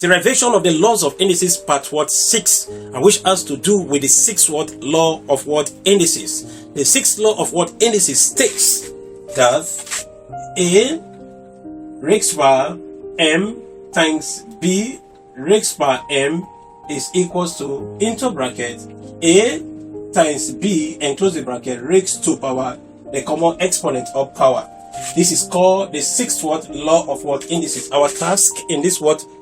Derivation of the laws of indices, part 6, and which has to do with the sixth law of indices. The sixth law of indices states that A raised by m times b raised by m is equals to, into bracket, A times b and close the bracket raised to power the common exponent of power. This is called the sixth law of indices. Our task in this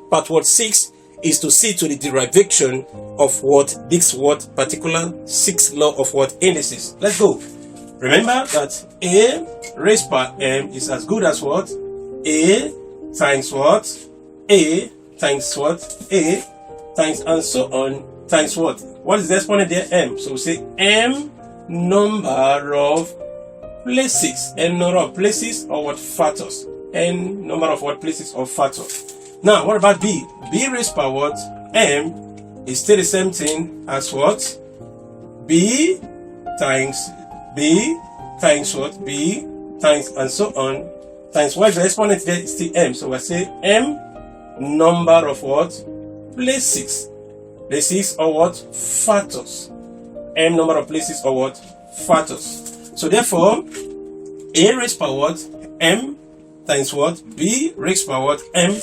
part 6 is to see to the derivation of this particular sixth law of indices. Let's go. Remember that A raised by m is as good as A times A times A times and so on times what is the exponent there? M. So we say m number of places, n number of places or factors, n number of places or factors. Now what about b? B raised by m is still the same thing as b times b times b times and so on times what is the exponent there? Is still m. So we say m number of places or factors, m number of places or factors. So therefore A raised by m times b raised by m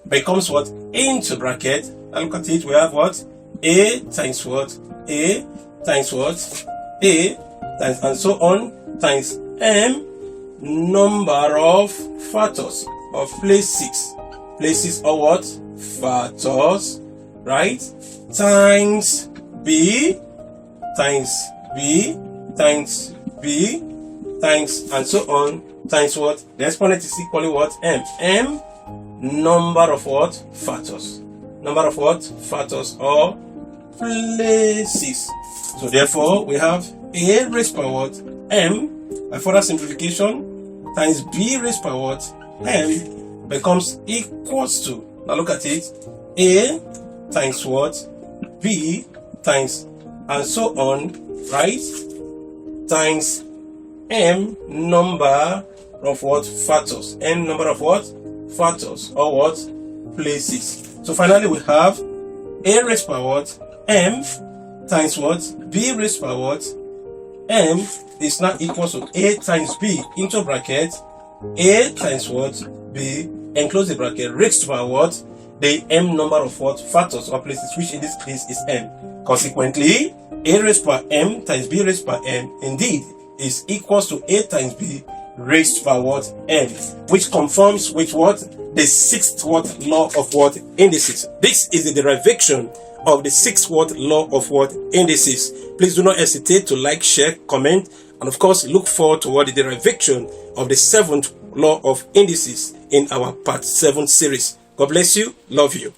becomes into bracket, and look at it, we have A times A times A times and so on times m number of factors of places or factors, right, times b times b times b times and so on times the exponent is equally m number of factors, factors or places. So therefore we have A raised by m by further simplification times b raised by m becomes equals to, now look at it, A times b times and so on, right, times m number of factors, n number of factors or places. So finally we have A raised by m times b raised by m is now equal to A times b into bracket A times b and close the bracket raised by the m number of factors or places, which in this case is m. Consequently, A raised by m times b raised by m indeed is equals to A times b raised by m, which conforms with the sixth law of indices. This is the derivation of the sixth law of indices. Please do not hesitate to like, share, comment, and of course look forward to the derivation of the seventh law of indices in our part 7 series. God bless you. Love you.